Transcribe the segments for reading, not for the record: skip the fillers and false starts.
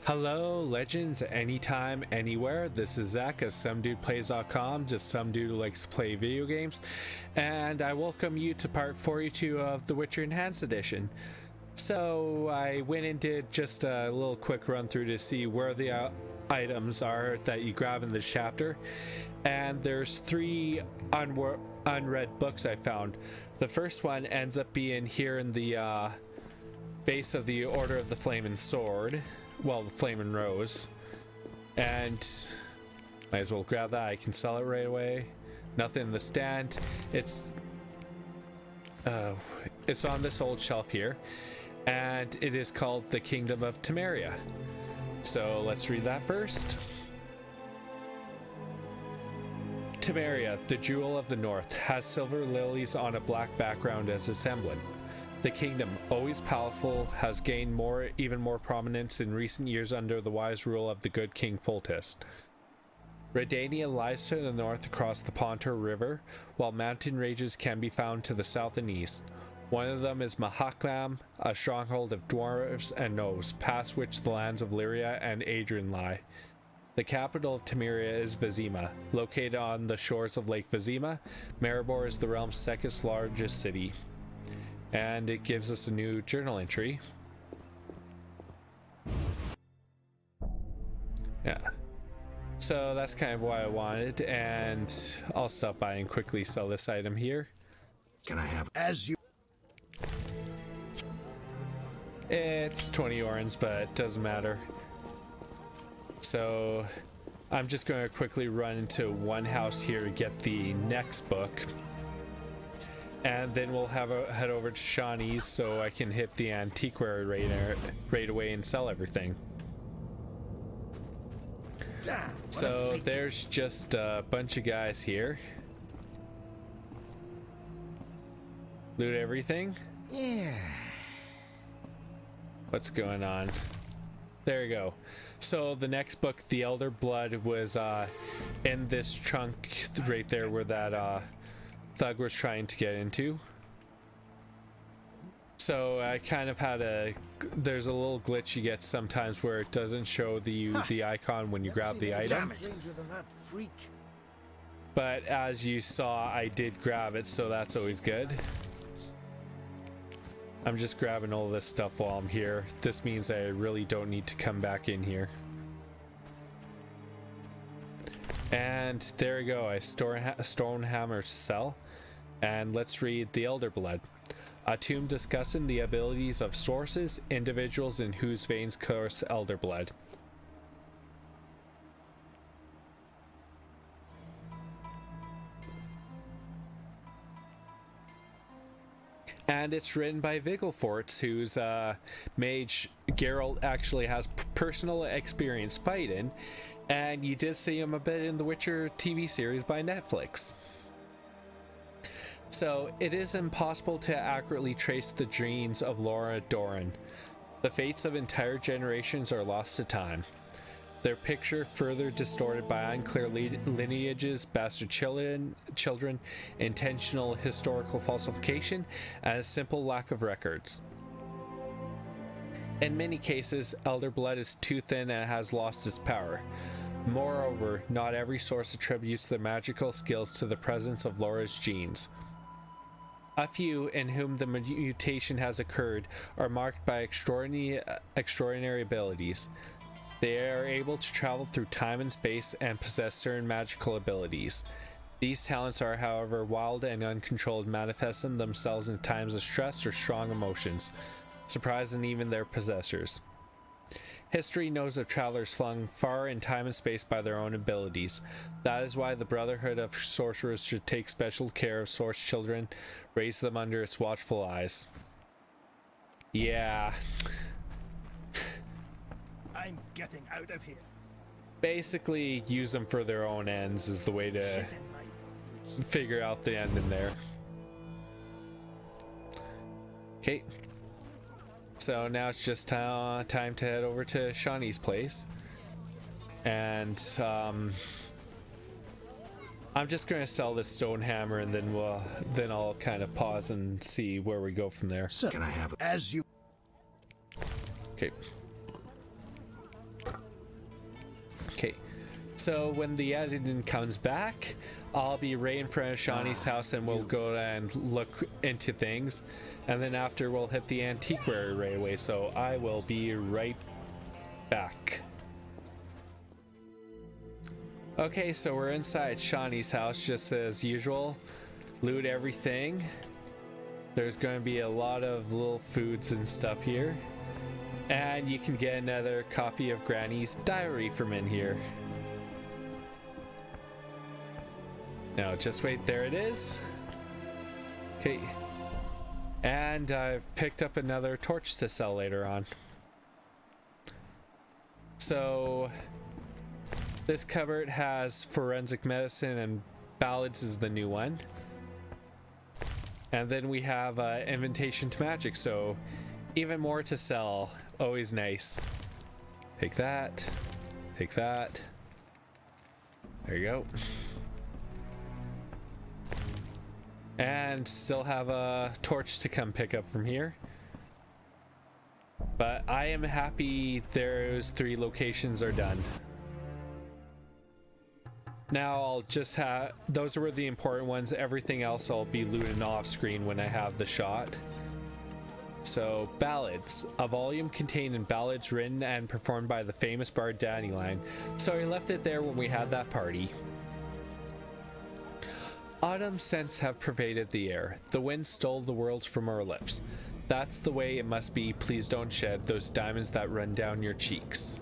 Hello, legends, anytime, anywhere. This is Zach of SomeDudePlays.com, just some dude who likes to play video games, and I welcome you to part 42 of The Witcher Enhanced Edition. So I went and did just a little quick run through to see where the items are that you grab in this chapter, and there's three unread books I found. The first one ends up being here in the base of the Order of the Flaming Sword. Well, the Flaming Rose, and might as well grab that. I can sell it right away. Nothing in the stand. It's on this old shelf here, and it is called the Kingdom of Temeria. So let's read that first. Temeria, the jewel of the north, has silver lilies on a black background as a emblem. The kingdom, always powerful, has gained even more prominence in recent years under the wise rule of the good King Foltest. Redania lies to the north across the Pontar River, while mountain ranges can be found to the south and east. One of them is Mahakam, a stronghold of dwarves and gnomes, past which the lands of Lyria and Adrian lie. The capital of Temeria is Vizima. Located on the shores of Lake Vizima, Maribor is the realm's second largest city. And it gives us a new journal entry. Yeah. So that's kind of what I wanted, and I'll stop by and quickly sell this item here. Can I have as you? It's 20 orens, but it doesn't matter. So I'm just going to quickly run into one house here to get the next book. And then we'll head over to Shaunies so I can hit the antiquary right away and sell everything. So there's just a bunch of guys here. Loot everything? Yeah. What's going on? There you go. So the next book, The Elder Blood, was in this trunk right there where that thug was trying to get into. So I kind of had there's a little glitch you get sometimes where it doesn't show the icon when you grab the item. But as you saw, I did grab it, so that's always good. I'm just grabbing all this stuff while I'm here. This means I really don't need to come back in here. And there you go. I store a stone hammer to sell. And let's read The Elder Blood. A tomb discussing the abilities of sources, individuals in whose veins course elder blood. And it's written by Vigilforts, whose mage Geralt actually has personal experience fighting, and you did see him a bit in the Witcher TV series by Netflix. So, it is impossible to accurately trace the genes of Laura Doran. The fates of entire generations are lost to time. Their picture further distorted by unclear lineages, bastard children, intentional historical falsification, and a simple lack of records. In many cases, elder blood is too thin and has lost its power. Moreover, not every source attributes their magical skills to the presence of Laura's genes. A few, in whom the mutation has occurred, are marked by extraordinary abilities. They are able to travel through time and space and possess certain magical abilities. These talents are, however, wild and uncontrolled, manifesting themselves in times of stress or strong emotions, surprising even their possessors. History knows of travelers flung far in time and space by their own abilities. That is why the Brotherhood of Sorcerers should take special care of source children, raise them under its watchful eyes. Yeah. I'm getting out of here. Basically, use them for their own ends is the way to figure out the end in there. Okay. So now it's just time to head over to Shawnee's place, and I'm just going to sell this stone hammer, and then I'll kind of pause and see where we go from there. So, can I have as you? Okay. So when the editing comes back, I'll be right in front of Shaunies House and we'll go and look into things. And then after we'll hit the antiquary right away. So I will be right back. Okay, so we're inside Shaunies House just as usual. Loot everything. There's going to be a lot of little foods and stuff here. And you can get another copy of Granny's diary from in here. Now, just wait, there it is. Okay. And I've picked up another torch to sell later on. So, this cupboard has forensic medicine and Ballads is the new one. And then we have invitation to magic, so even more to sell. Always nice. Take that. Take that. There you go. And still have a torch to come pick up from here. But I am happy those 3 locations are done. Now I'll just have, those were the important ones. Everything else I'll be looting off screen when I have the shot. So, Ballads, a volume contained in ballads written and performed by the famous bard Dandelion. So I left it there when we had that party. Autumn scents have pervaded the air. The wind stole the world from our lips. That's the way it must be. Please don't shed those diamonds that run down your cheeks.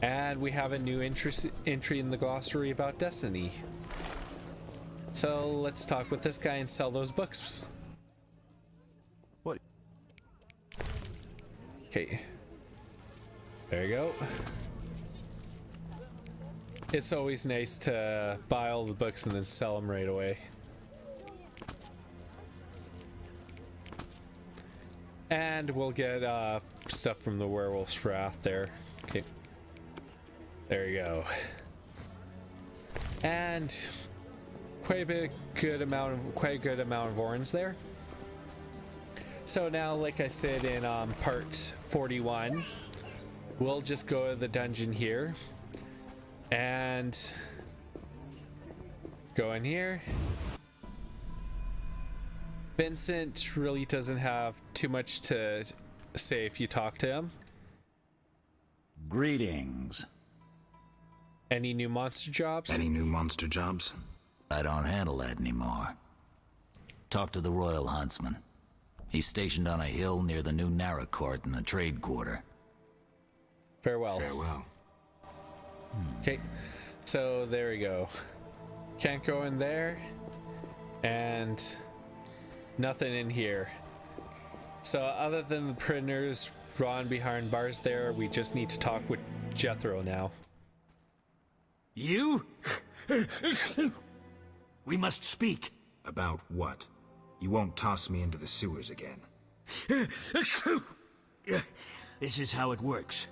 And we have a new entry in the glossary about destiny. So let's talk with this guy and sell those books. What? Okay. There you go. It's always nice to buy all the books and then sell them right away. And we'll get stuff from the Werewolf's Wrath there. Okay. There you go. And quite a good amount of orens there. So now, like I said in part 41, we'll just go to the dungeon here and go in here. Vincent really doesn't have too much to say if you talk to him. Greetings. Any new monster jobs? Any new monster jobs? I don't handle that anymore. Talk to the Royal Huntsman. He's stationed on a hill near the new Narra Court in the trade quarter. Farewell. Farewell. Okay, so there we go. Can't go in there, and nothing in here. So other than the prisoners drawn behind bars there, we just need to talk with Jethro now. You? We must speak. About what? You won't toss me into the sewers again. This is how it works.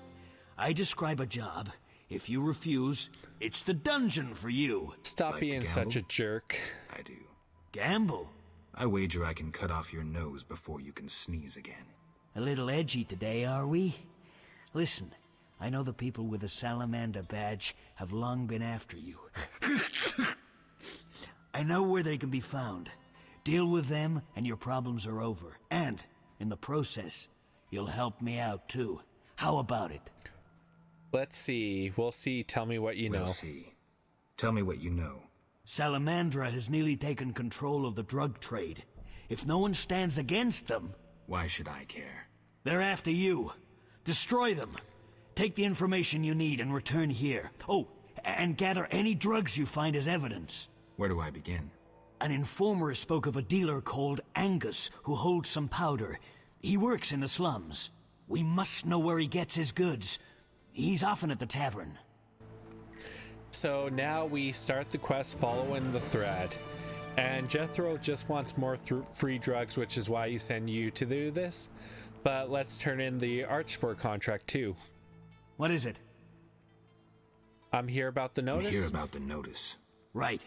I describe a job. If you refuse, it's the dungeon for you. Stop Like being to such a gamble? jerk. I do. Gamble? I wager I can cut off your nose before you can sneeze again. A little edgy today, are we? Listen, I know the people with the Salamander badge have long been after you. I know where they can be found. Deal with them and your problems are over. And, in the process, you'll help me out too. How about it? Let's see. We'll see. Tell me what you know. We'll see. Tell me what you know. Salamandra has nearly taken control of the drug trade. If no one stands against them... Why should I care? They're after you. Destroy them. Take the information you need and return here. Oh, and gather any drugs you find as evidence. Where do I begin? An informer spoke of a dealer called Angus who holds some powder. He works in the slums. We must know where he gets his goods. He's often at the tavern. So now we start the quest following the thread. And Jethro just wants more free drugs, which is why he sent you to do this. But let's turn in the Archespore Contract too. What is it? I'm here about the notice. I'm here about the notice. Right.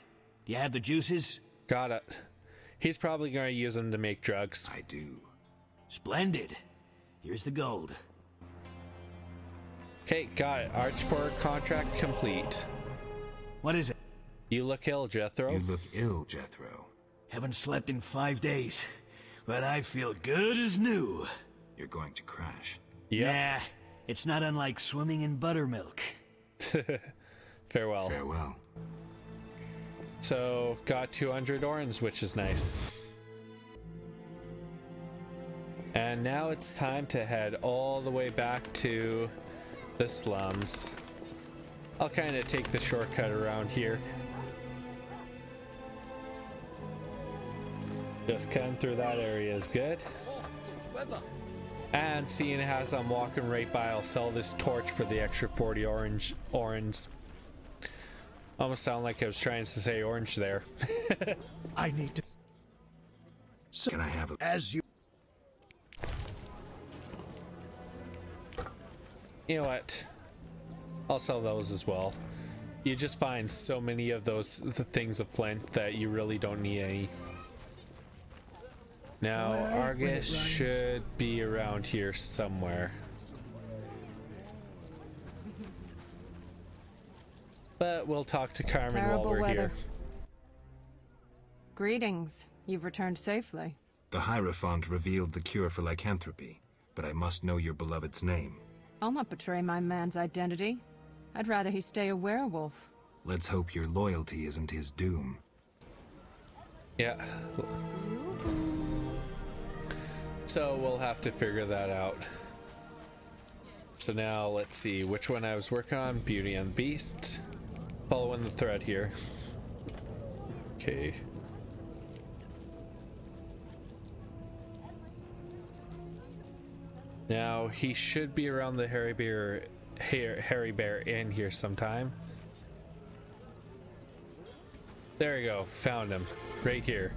Do you have the juices? Got it. He's probably going to use them to make drugs. I do. Splendid. Here's the gold. Okay, got it. Archespore contract complete. What is it? You look ill, Jethro. You look ill, Jethro. Haven't slept in 5 days, but I feel good as new. You're going to crash. Yeah. Nah, it's not unlike swimming in buttermilk. Farewell. Farewell. So, got 200 orens, which is nice. And now it's time to head all the way back to the slums. I'll kind of take the shortcut around here. Just cutting through that area is good. And seeing as I'm walking right by, I'll sell this torch for the extra 40 orens. Almost sound like I was trying to say orange there. I need to. So, Can I have it? as you. You know what? I'll sell those as well. You just find so many of those things of flint that you really don't need any. Now, Argus should be around here somewhere. But we'll talk to Carmen Terrible while we're weather. here. Greetings. You've returned safely. The Hierophant revealed the cure for lycanthropy, but I must know your beloved's name. I'll not betray my man's identity. I'd rather he stay a werewolf. Let's hope your loyalty isn't his doom. Yeah. So we'll have to figure that out. So now let's see which one I was working on. Beauty and the Beast. Following the thread here. Okay. Now he should be around the Hairy Bear Inn here sometime. There you go, found him. Right here.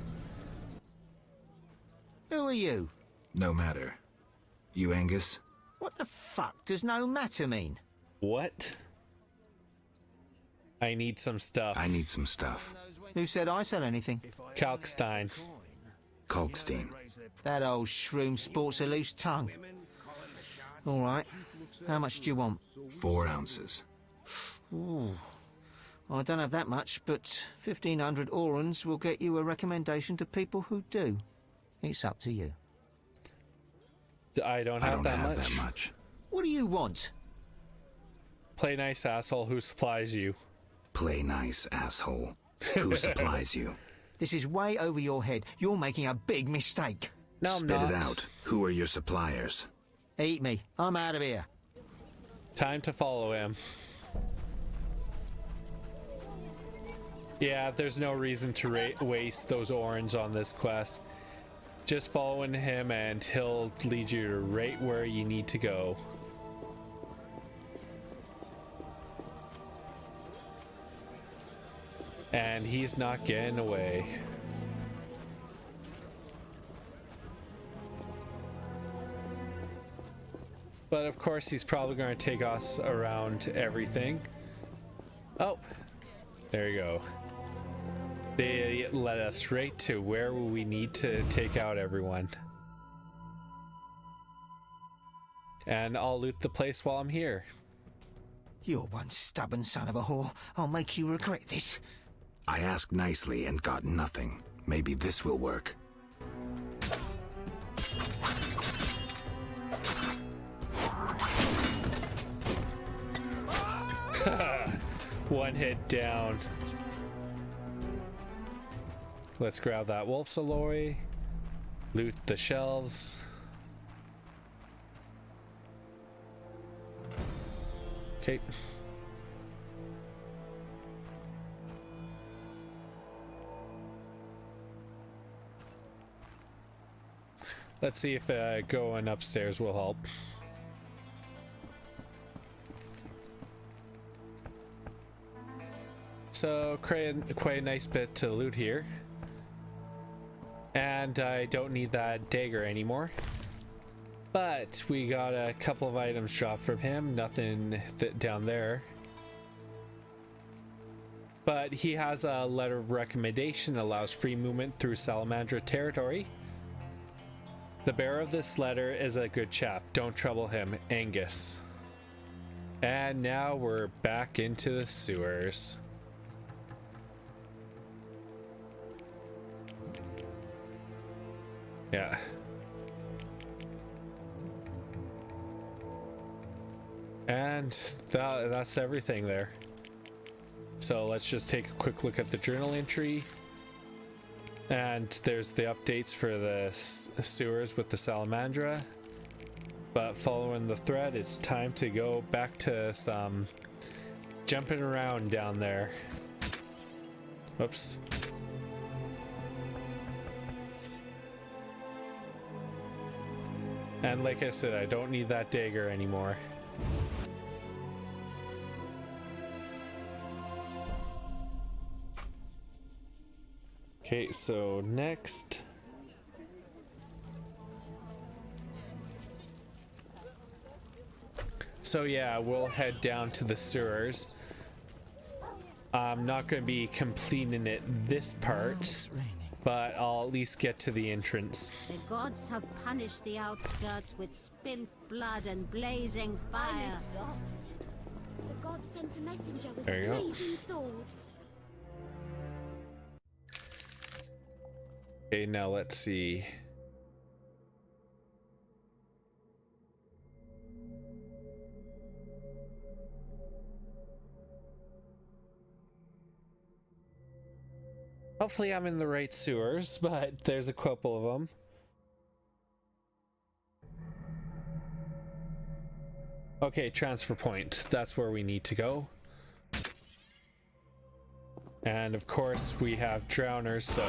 Who are you? No matter. You, Angus? What the fuck does no matter mean? What? I need some stuff. I need some stuff. Who said I sell anything? Kalkstein. Kalkstein. That old shroom sports a loose tongue. All right. How much do you want? 4 ounces. Ooh. I don't have that much, but 1,500 orens will get you a recommendation to people who do. It's up to you. I don't I have don't that have much. that much. What do you want? Play nice, asshole. Who supplies you? Play nice, asshole. Who supplies you? This is way over your head. You're making a big mistake. No, I'm Spit not. it out. Who are your suppliers? Eat me. I'm out of here. Time to follow him. Yeah, there's no reason to waste those orens on this quest. Just following him and he'll lead you to right where you need to go. And he's not getting away. But of course he's probably going to take us around everything. Oh, there you go. They led us right to where we need to take out everyone. And I'll loot the place while I'm here. You're one stubborn son of a whore. I'll make you regret this. I asked nicely and got nothing. Maybe this will work. One hit down. Let's grab that wolf's alloy. Loot the shelves. Okay. Let's see if going upstairs will help. So, quite a nice bit to loot here. And I don't need that dagger anymore. But we got a couple of items dropped from him. Nothing down there. But he has a letter of recommendation that allows free movement through Salamandra territory. The bearer of this letter is a good chap. Don't trouble him, Angus. And now we're back into the sewers. Yeah. And that's everything there. So let's just take a quick look at the journal entry. And there's the updates for the sewers with the Salamandra. But following the thread, it's time to go back to some jumping around down there. Oops. And like I said, I don't need that dagger anymore. Okay, so next. So yeah, we'll head down to the sewers. I'm not going to be completing it this part, but I'll at least get to the entrance. The gods have punished the outskirts with spilled blood and blazing fire. I'm exhausted. The gods sent a messenger with There you a go. blazing sword. Okay, now let's see. Hopefully I'm in the right sewers, but there's a couple of them. Okay, transfer point. That's where we need to go. And of course we have drowners, so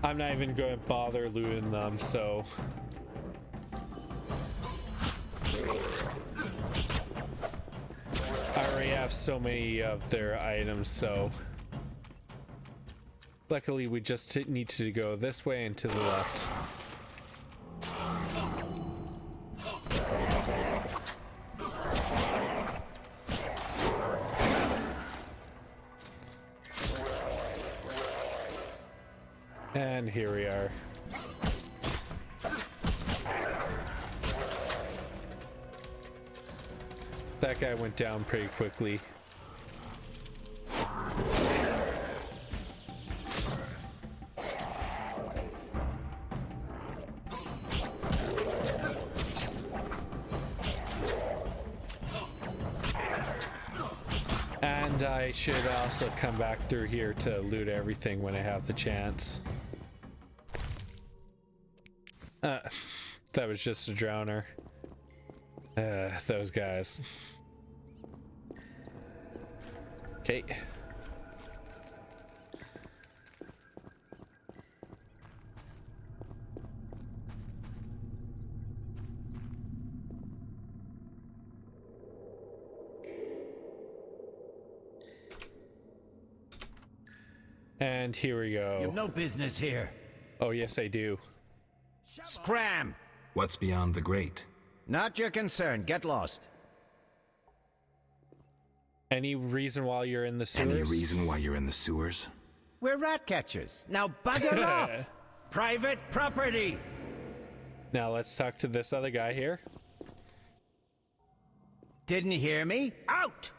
I'm not even going to bother looting them, so I already have so many of their items, so luckily we just need to go this way and to the left. And here we are. That guy went down pretty quickly. And I should also come back through here to loot everything when I have the chance. That was just a drowner. Those guys. Okay. And here we go. You've no business here. Oh, yes, I do. Scram! What's beyond the grate? Not your concern. Get lost. Any reason why you're in the sewers? Any reason why you're in the sewers? We're rat catchers. Now bugger off! Private property! Now let's talk to this other guy here. Didn't hear me? Out!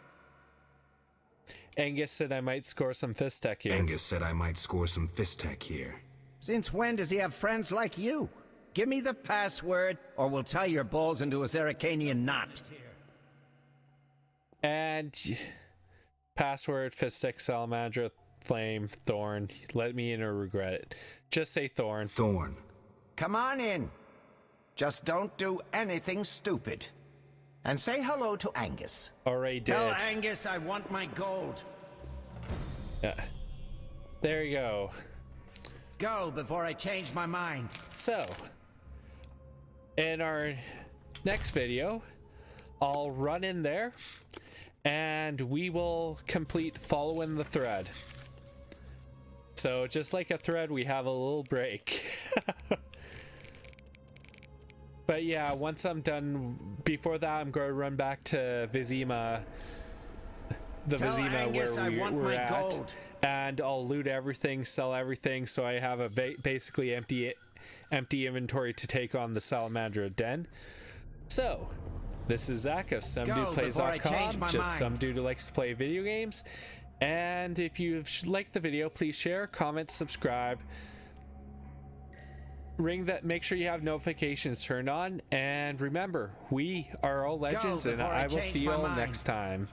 Angus said I might score some fist tech here. Angus said I might score some fist tech here. Since when does he have friends like you? Give me the password, or we'll tie your balls into a Zeracanian knot. And password, fist tech, Salamandra, flame, thorn. Let me in or regret it. Just say thorn. Thorn. Come on in. Just don't do anything stupid. And say hello to Angus. Already did. Tell Angus I want my gold. Yeah. There you go. Go before I change my mind. So, in our next video, I'll run in there and we will complete Following the Thread. So just like a thread, we have a little break. But yeah, once I'm done, before that I'm going to run back to Vizima, the Tell Vizima Angus where I want we're my at, gold. and I'll loot everything, sell everything, so I have a basically empty inventory to take on the Salamandra Den. So, this is Zach of Go before I change SomeDudePlays.com, my just mind. some dude who likes to play video games. And if you liked the video, please share, comment, subscribe. Make sure you have notifications turned on. And remember, we are all legends, and before I I will change see you my all mind. next time.